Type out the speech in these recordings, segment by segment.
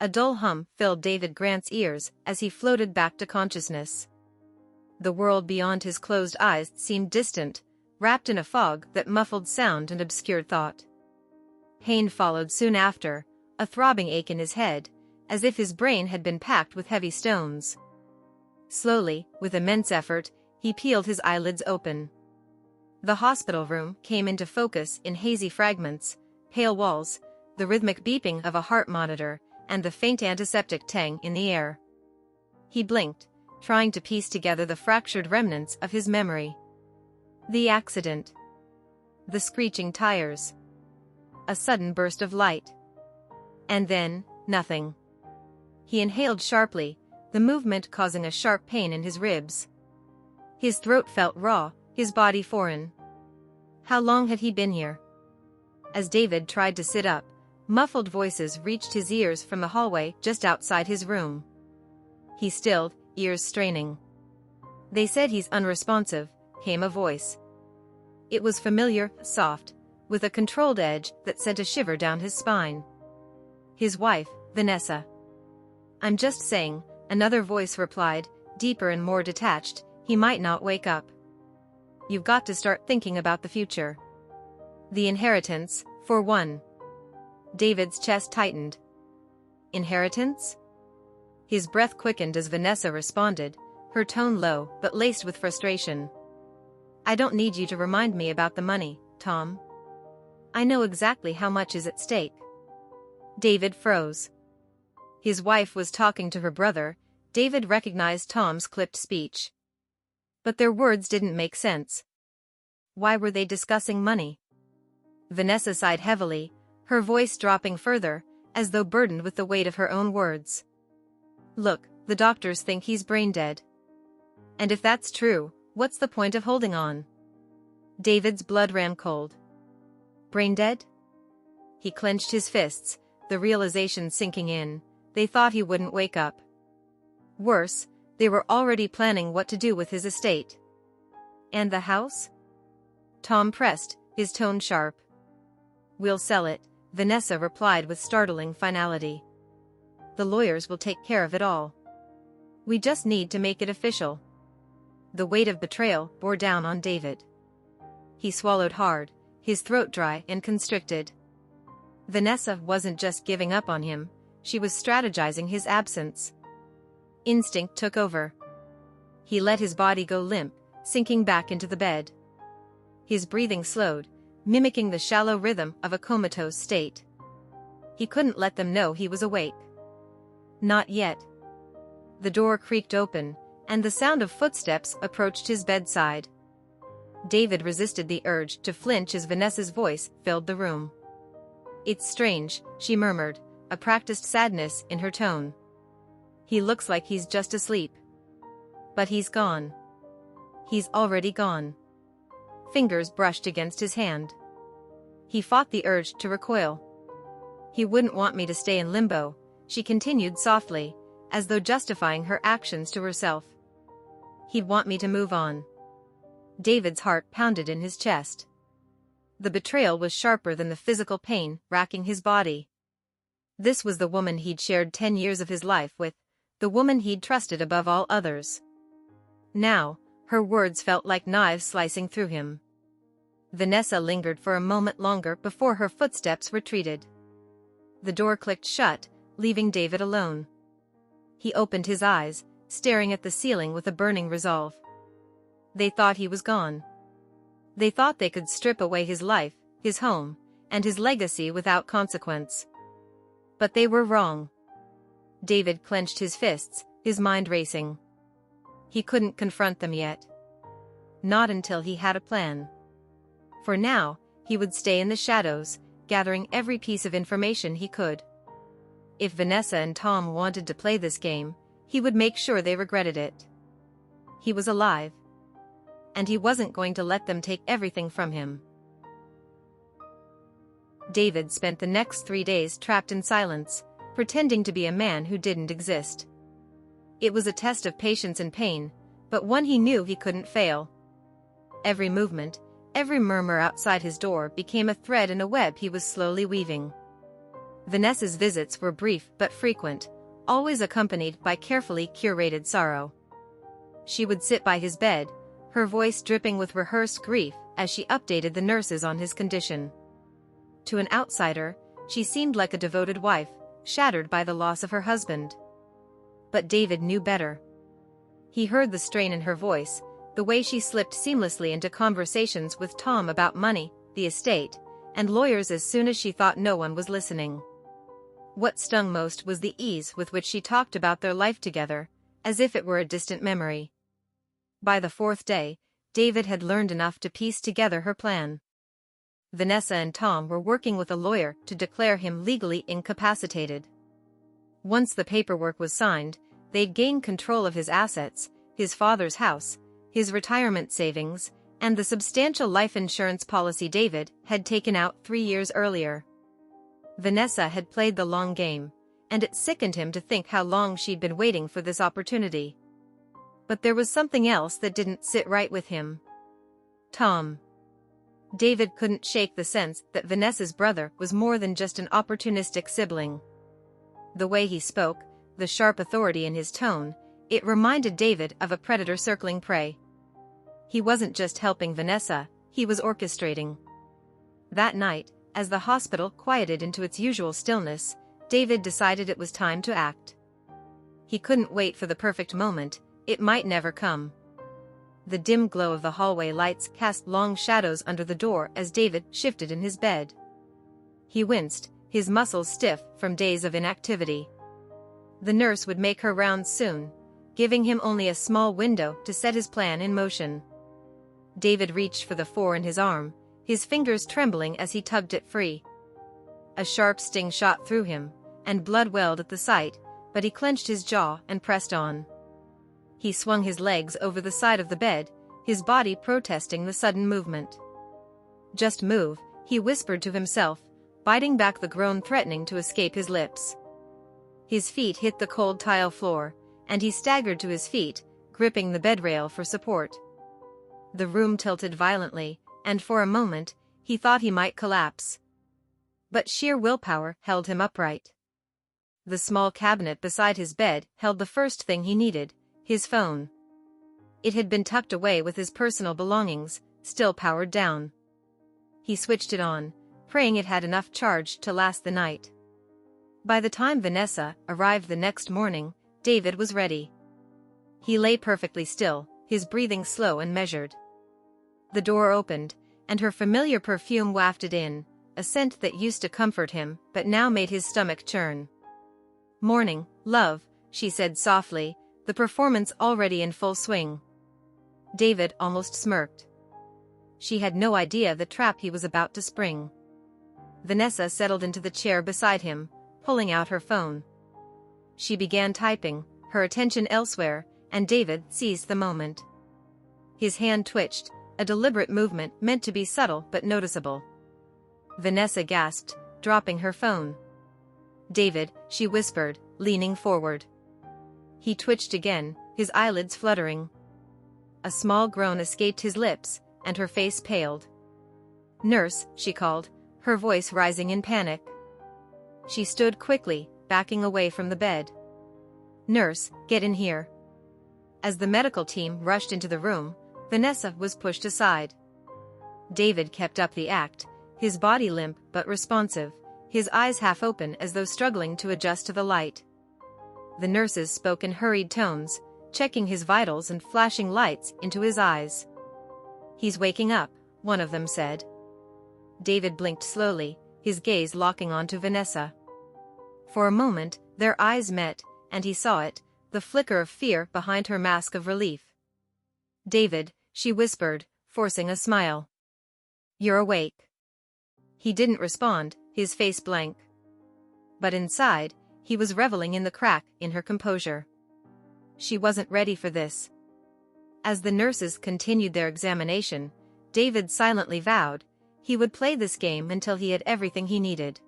A dull hum filled David Grant's ears as he floated back to consciousness. The world beyond his closed eyes seemed distant, wrapped in a fog that muffled sound and obscured thought. Pain followed soon after, a throbbing ache in his head, as if his brain had been packed with heavy stones. Slowly, with immense effort, he peeled his eyelids open. The hospital room came into focus in hazy fragments, pale walls, the rhythmic beeping of a heart monitor, and the faint antiseptic tang in the air. He blinked, trying to piece together the fractured remnants of his memory. The accident. The screeching tires. A sudden burst of light. And then, nothing. He inhaled sharply, the movement causing a sharp pain in his ribs. His throat felt raw, his body foreign. How long had he been here? As David tried to sit up, muffled voices reached his ears from the hallway just outside his room. He stilled, ears straining. "They said he's unresponsive," came a voice. It was familiar, soft, with a controlled edge that sent a shiver down his spine. His wife, Vanessa. "I'm just saying," another voice replied, deeper and more detached, "he might not wake up. You've got to start thinking about the future. The inheritance, for one." David's chest tightened. Inheritance? His breath quickened as Vanessa responded, her tone low but laced with frustration. "I don't need you to remind me about the money, Tom. I know exactly how much is at stake." David froze. His wife was talking to her brother. David recognized Tom's clipped speech. But their words didn't make sense. Why were they discussing money? Vanessa sighed heavily, her voice dropping further, as though burdened with the weight of her own words. "Look, the doctors think he's brain dead. And if that's true, what's the point of holding on?" David's blood ran cold. Brain dead? He clenched his fists, the realization sinking in. They thought he wouldn't wake up. Worse, they were already planning what to do with his estate. And the house? Tom pressed, his tone sharp. "We'll sell it," Vanessa replied with startling finality. "The lawyers will take care of it all. We just need to make it official." The weight of betrayal bore down on David. He swallowed hard, his throat dry and constricted. Vanessa wasn't just giving up on him, she was strategizing his absence. Instinct took over. He let his body go limp, sinking back into the bed. His breathing slowed, mimicking the shallow rhythm of a comatose state. He couldn't let them know he was awake. Not yet. The door creaked open, and the sound of footsteps approached his bedside. David resisted the urge to flinch as Vanessa's voice filled the room. "It's strange," she murmured, a practiced sadness in her tone. "He looks like he's just asleep. But he's gone. He's already gone." Fingers brushed against his hand. He fought the urge to recoil. "He wouldn't want me to stay in limbo," she continued softly, as though justifying her actions to herself. "He'd want me to move on." David's heart pounded in his chest. The betrayal was sharper than the physical pain racking his body. This was the woman he'd shared 10 years of his life with, the woman he'd trusted above all others. Now, her words felt like knives slicing through him. Vanessa lingered for a moment longer before her footsteps retreated. The door clicked shut, leaving David alone. He opened his eyes, staring at the ceiling with a burning resolve. They thought he was gone. They thought they could strip away his life, his home, and his legacy without consequence. But they were wrong. David clenched his fists, his mind racing. He couldn't confront them yet. Not until he had a plan. For now, he would stay in the shadows, gathering every piece of information he could. If Vanessa and Tom wanted to play this game, he would make sure they regretted it. He was alive. And he wasn't going to let them take everything from him. David spent the next 3 days trapped in silence, pretending to be a man who didn't exist. It was a test of patience and pain, but one he knew he couldn't fail. Every movement, every murmur outside his door became a thread in a web he was slowly weaving. Vanessa's visits were brief but frequent, always accompanied by carefully curated sorrow. She would sit by his bed, her voice dripping with rehearsed grief as she updated the nurses on his condition. To an outsider, she seemed like a devoted wife, shattered by the loss of her husband. But David knew better. He heard the strain in her voice, the way she slipped seamlessly into conversations with Tom about money, the estate, and lawyers as soon as she thought no one was listening. What stung most was the ease with which she talked about their life together, as if it were a distant memory. By the fourth day, David had learned enough to piece together her plan. Vanessa and Tom were working with a lawyer to declare him legally incapacitated. Once the paperwork was signed, they'd gain control of his assets, his father's house, his retirement savings, and the substantial life insurance policy David had taken out 3 years earlier. Vanessa had played the long game, and it sickened him to think how long she'd been waiting for this opportunity. But there was something else that didn't sit right with him. Tom. David couldn't shake the sense that Vanessa's brother was more than just an opportunistic sibling. The way he spoke, the sharp authority in his tone, it reminded David of a predator circling prey. He wasn't just helping Vanessa, he was orchestrating. That night, as the hospital quieted into its usual stillness, David decided it was time to act. He couldn't wait for the perfect moment, it might never come. The dim glow of the hallway lights cast long shadows under the door as David shifted in his bed. He winced, his muscles stiff from days of inactivity. The nurse would make her rounds soon, giving him only a small window to set his plan in motion. David reached for the 4 in his arm, his fingers trembling as he tugged it free. A sharp sting shot through him, and blood welled at the sight, but he clenched his jaw and pressed on. He swung his legs over the side of the bed, his body protesting the sudden movement. "Just move," he whispered to himself, biting back the groan threatening to escape his lips. His feet hit the cold tile floor, and he staggered to his feet, gripping the bed rail for support. The room tilted violently, and for a moment, he thought he might collapse. But sheer willpower held him upright. The small cabinet beside his bed held the first thing he needed, his phone. It had been tucked away with his personal belongings, still powered down. He switched it on, praying it had enough charge to last the night. By the time Vanessa arrived the next morning, David was ready. He lay perfectly still, his breathing slow and measured. The door opened, and her familiar perfume wafted in, a scent that used to comfort him but now made his stomach churn. "Morning, love," she said softly, the performance already in full swing. David almost smirked. She had no idea the trap he was about to spring. Vanessa settled into the chair beside him, pulling out her phone. She began typing, her attention elsewhere, and David seized the moment. His hand twitched, a deliberate movement meant to be subtle but noticeable. Vanessa gasped, dropping her phone. "David," she whispered, leaning forward. He twitched again, his eyelids fluttering. A small groan escaped his lips, and her face paled. "Nurse," she called, her voice rising in panic. She stood quickly, backing away from the bed. "Nurse, get in here." As the medical team rushed into the room, Vanessa was pushed aside. David kept up the act, his body limp but responsive, his eyes half open as though struggling to adjust to the light. The nurses spoke in hurried tones, checking his vitals and flashing lights into his eyes. "He's waking up," one of them said. David blinked slowly, his gaze locking onto Vanessa. For a moment, their eyes met, and he saw it, the flicker of fear behind her mask of relief. "David," she whispered, forcing a smile. "You're awake." He didn't respond, his face blank. But inside, he was reveling in the crack in her composure. She wasn't ready for this. As the nurses continued their examination, David silently vowed he would play this game until he had everything he needed.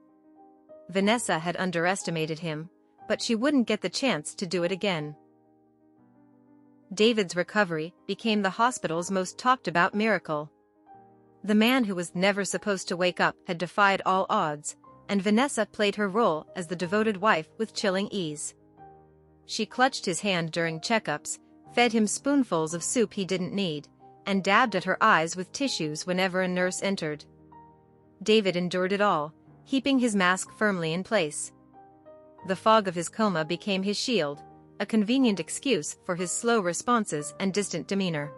Vanessa had underestimated him, but she wouldn't get the chance to do it again. David's recovery became the hospital's most talked-about miracle. The man who was never supposed to wake up had defied all odds, and Vanessa played her role as the devoted wife with chilling ease. She clutched his hand during checkups, fed him spoonfuls of soup he didn't need, and dabbed at her eyes with tissues whenever a nurse entered. David endured it all, keeping his mask firmly in place. The fog of his coma became his shield, a convenient excuse for his slow responses and distant demeanor.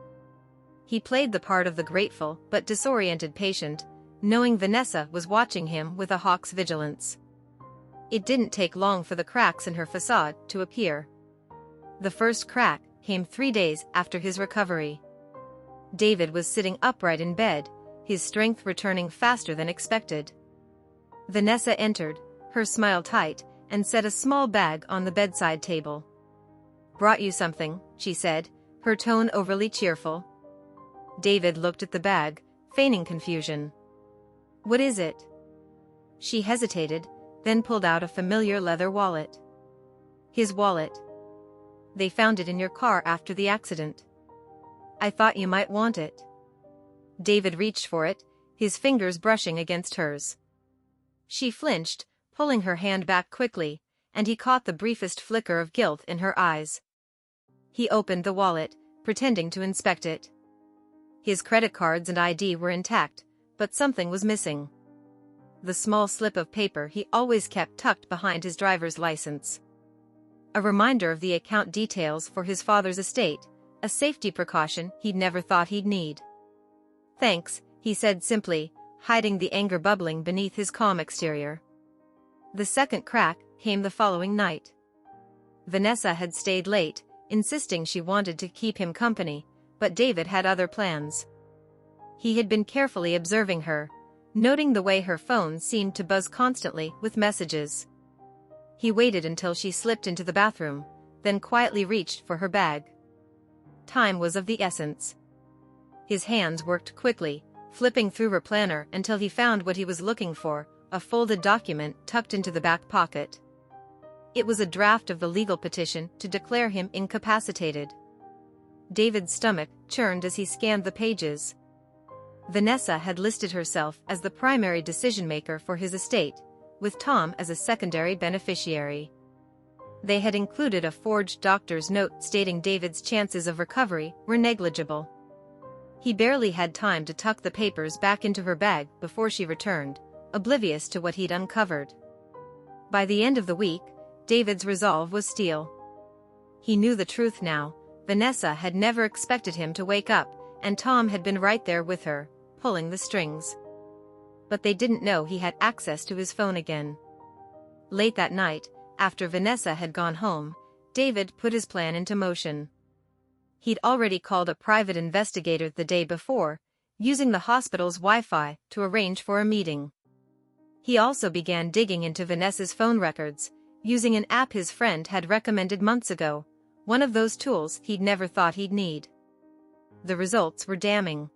He played the part of the grateful but disoriented patient, knowing Vanessa was watching him with a hawk's vigilance. It didn't take long for the cracks in her facade to appear. The first crack came 3 days after his recovery. David was sitting upright in bed, his strength returning faster than expected. Vanessa entered, her smile tight, and set a small bag on the bedside table. "Brought you something," she said, her tone overly cheerful. David looked at the bag, feigning confusion. "What is it?" She hesitated, then pulled out a familiar leather wallet. His wallet. "They found it in your car after the accident. I thought you might want it." David reached for it, his fingers brushing against hers. She flinched, pulling her hand back quickly, and he caught the briefest flicker of guilt in her eyes. He opened the wallet, pretending to inspect it. His credit cards and ID were intact, but something was missing. The small slip of paper he always kept tucked behind his driver's license. A reminder of the account details for his father's estate, a safety precaution he'd never thought he'd need. "Thanks," he said simply, hiding the anger bubbling beneath his calm exterior. The second crack came the following night. Vanessa had stayed late, insisting she wanted to keep him company, but David had other plans. He had been carefully observing her, noting the way her phone seemed to buzz constantly with messages. He waited until she slipped into the bathroom, then quietly reached for her bag. Time was of the essence. His hands worked quickly, flipping through her planner until he found what he was looking for, a folded document tucked into the back pocket. It was a draft of the legal petition to declare him incapacitated. David's stomach churned as he scanned the pages. Vanessa had listed herself as the primary decision-maker for his estate, with Tom as a secondary beneficiary. They had included a forged doctor's note stating David's chances of recovery were negligible. He barely had time to tuck the papers back into her bag before she returned, oblivious to what he'd uncovered. By the end of the week, David's resolve was steel. He knew the truth now. Vanessa had never expected him to wake up, and Tom had been right there with her, pulling the strings. But they didn't know he had access to his phone again. Late that night, after Vanessa had gone home, David put his plan into motion. He'd already called a private investigator the day before, using the hospital's Wi-Fi to arrange for a meeting. He also began digging into Vanessa's phone records, using an app his friend had recommended months ago, one of those tools he'd never thought he'd need. The results were damning.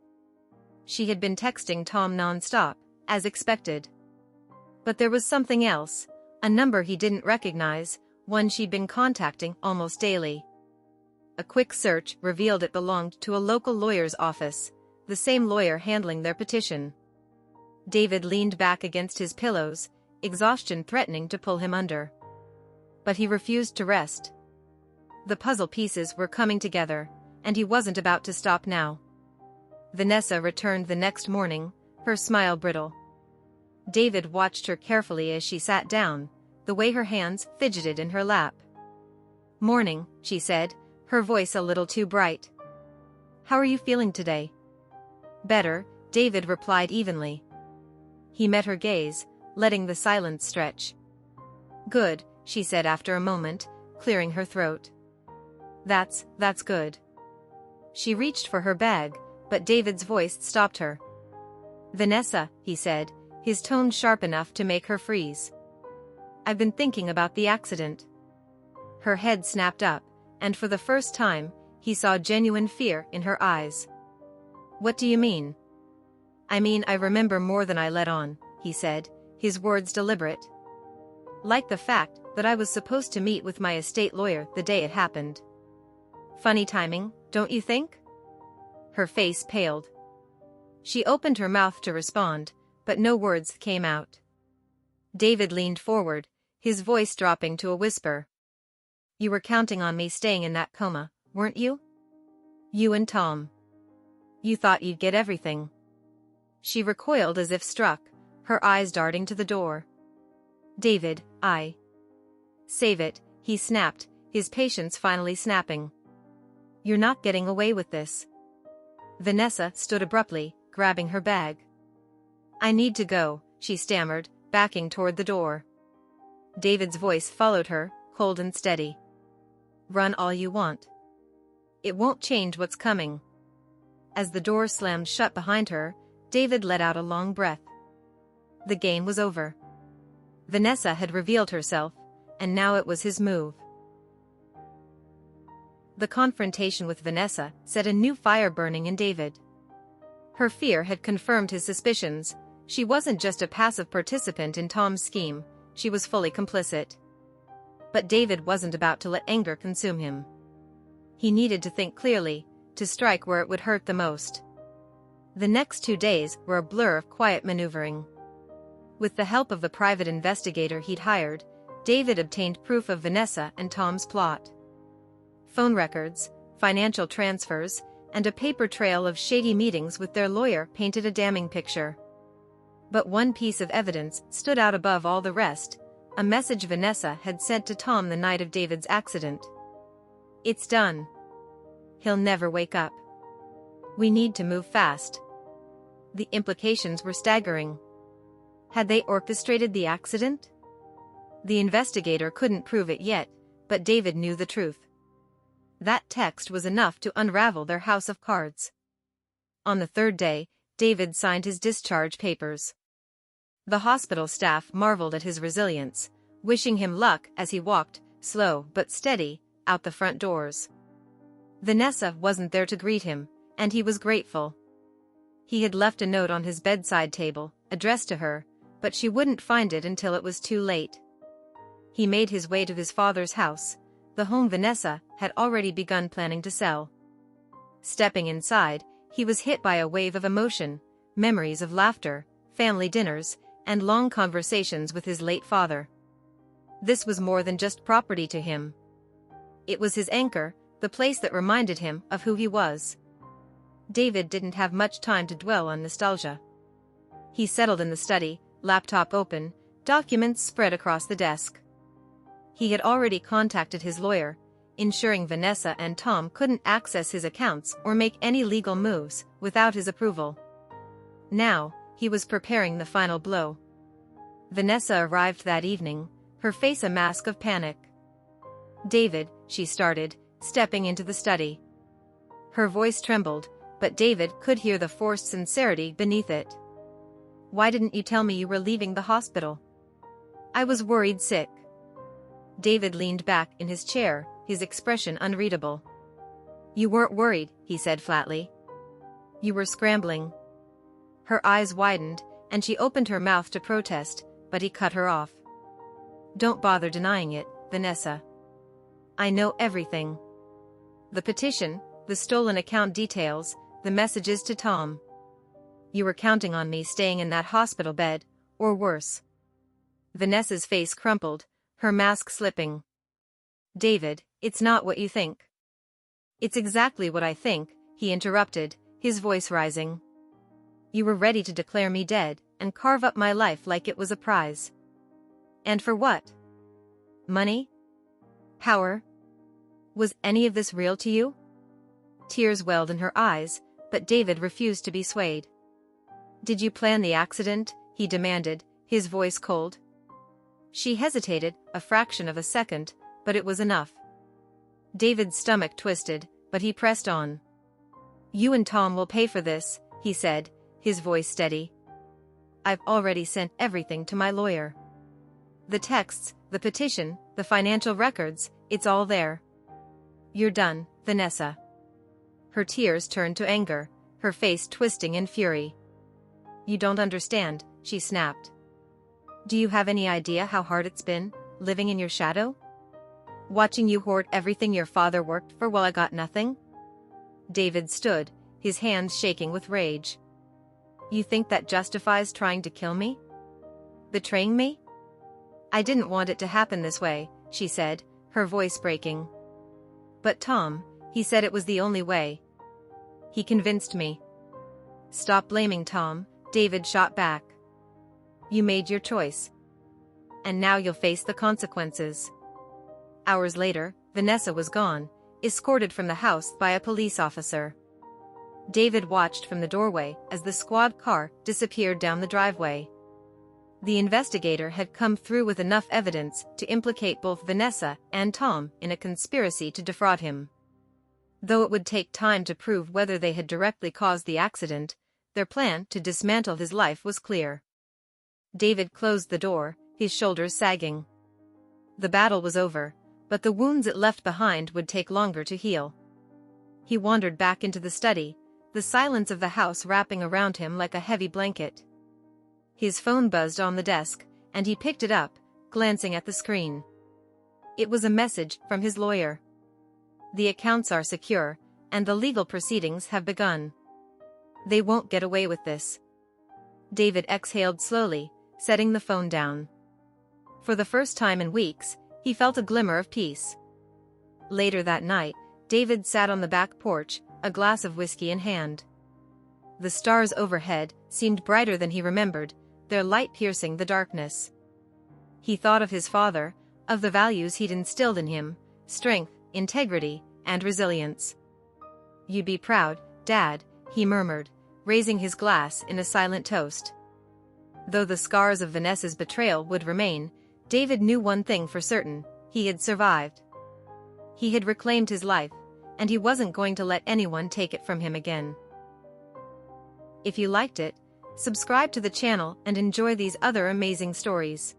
She had been texting Tom non-stop, as expected. But there was something else, a number he didn't recognize, one she'd been contacting almost daily. A quick search revealed it belonged to a local lawyer's office, the same lawyer handling their petition. David leaned back against his pillows, exhaustion threatening to pull him under. But he refused to rest. The puzzle pieces were coming together, and he wasn't about to stop now. Vanessa returned the next morning, her smile brittle. David watched her carefully as she sat down, the way her hands fidgeted in her lap. "Morning," she said, her voice a little too bright. "How are you feeling today?" "Better," David replied evenly. He met her gaze, letting the silence stretch. "Good," she said after a moment, clearing her throat. That's good." She reached for her bag, but David's voice stopped her. "Vanessa," he said, his tone sharp enough to make her freeze. "I've been thinking about the accident." Her head snapped up, and for the first time, he saw genuine fear in her eyes. "What do you mean?" "I mean I remember more than I let on," he said, his words deliberate. "Like the fact that I was supposed to meet with my estate lawyer the day it happened. Funny timing, don't you think?" Her face paled. She opened her mouth to respond, but no words came out. David leaned forward, his voice dropping to a whisper. You were counting on me staying in that coma, weren't you? You and Tom. You thought you'd get everything. She recoiled as if struck, her eyes darting to the door. David, Save it, he snapped, his patience finally snapping. You're not getting away with this. Vanessa stood abruptly, grabbing her bag. I need to go, she stammered, backing toward the door. David's voice followed her, cold and steady. Run all you want. It won't change what's coming. As the door slammed shut behind her, David let out a long breath. The game was over. Vanessa had revealed herself, and now it was his move. The confrontation with Vanessa set a new fire burning in David. Her fear had confirmed his suspicions. She wasn't just a passive participant in Tom's scheme, she was fully complicit. But David wasn't about to let anger consume him. He needed to think clearly, to strike where it would hurt the most. The next 2 days were a blur of quiet maneuvering. With the help of the private investigator he'd hired, David obtained proof of Vanessa and Tom's plot. Phone records, financial transfers, and a paper trail of shady meetings with their lawyer painted a damning picture. But one piece of evidence stood out above all the rest, a message Vanessa had sent to Tom the night of David's accident. It's done. He'll never wake up. We need to move fast. The implications were staggering. Had they orchestrated the accident? The investigator couldn't prove it yet, but David knew the truth. That text was enough to unravel their house of cards. On the 3rd day, David signed his discharge papers. The hospital staff marveled at his resilience, wishing him luck as he walked, slow but steady, out the front doors. Vanessa wasn't there to greet him, and he was grateful. He had left a note on his bedside table, addressed to her, but she wouldn't find it until it was too late. He made his way to his father's house, the home Vanessa had already begun planning to sell. Stepping inside, he was hit by a wave of emotion, memories of laughter, family dinners, and long conversations with his late father. This was more than just property to him. It was his anchor, the place that reminded him of who he was. David didn't have much time to dwell on nostalgia. He settled in the study, laptop open, documents spread across the desk. He had already contacted his lawyer, ensuring Vanessa and Tom couldn't access his accounts or make any legal moves without his approval. Now, he was preparing the final blow. Vanessa arrived that evening, her face a mask of panic. David, she started, stepping into the study. Her voice trembled, but David could hear the forced sincerity beneath it. Why didn't you tell me you were leaving the hospital? I was worried sick. David leaned back in his chair, his expression unreadable. You weren't worried, he said flatly. You were scrambling. Her eyes widened, and she opened her mouth to protest, but he cut her off. Don't bother denying it, Vanessa. I know everything. The petition, the stolen account details, the messages to Tom. You were counting on me staying in that hospital bed, or worse. Vanessa's face crumpled, her mask slipping. David, it's not what you think. It's exactly what I think, he interrupted, his voice rising. You were ready to declare me dead, and carve up my life like it was a prize. And for what? Money? Power? Was any of this real to you? Tears welled in her eyes, but David refused to be swayed. Did you plan the accident? He demanded, his voice cold. She hesitated, a fraction of a second, but it was enough. David's stomach twisted, but he pressed on. You and Tom will pay for this, he said, his voice steady. I've already sent everything to my lawyer. The texts, the petition, the financial records, it's all there. You're done, Vanessa. Her tears turned to anger, her face twisting in fury. You don't understand, she snapped. Do you have any idea how hard it's been, living in your shadow? Watching you hoard everything your father worked for while I got nothing? David stood, his hands shaking with rage. You think that justifies trying to kill me? Betraying me? I didn't want it to happen this way, she said, her voice breaking. But Tom, he said it was the only way. He convinced me. Stop blaming Tom, David shot back. You made your choice. And now you'll face the consequences. Hours later, Vanessa was gone, escorted from the house by a police officer. David watched from the doorway as the squad car disappeared down the driveway. The investigator had come through with enough evidence to implicate both Vanessa and Tom in a conspiracy to defraud him. Though it would take time to prove whether they had directly caused the accident, their plan to dismantle his life was clear. David closed the door, his shoulders sagging. The battle was over, but the wounds it left behind would take longer to heal. He wandered back into the study, the silence of the house wrapping around him like a heavy blanket. His phone buzzed on the desk, and he picked it up, glancing at the screen. It was a message from his lawyer. The accounts are secure, and the legal proceedings have begun. They won't get away with this. David exhaled slowly, setting the phone down. For the first time in weeks, he felt a glimmer of peace. Later that night, David sat on the back porch, a glass of whiskey in hand. The stars overhead seemed brighter than he remembered, their light piercing the darkness. He thought of his father, of the values he'd instilled in him: strength, integrity, and resilience. "You'd be proud, Dad," he murmured, raising his glass in a silent toast. Though the scars of Vanessa's betrayal would remain, David knew one thing for certain: he had survived. He had reclaimed his life, and he wasn't going to let anyone take it from him again. If you liked it, subscribe to the channel and enjoy these other amazing stories.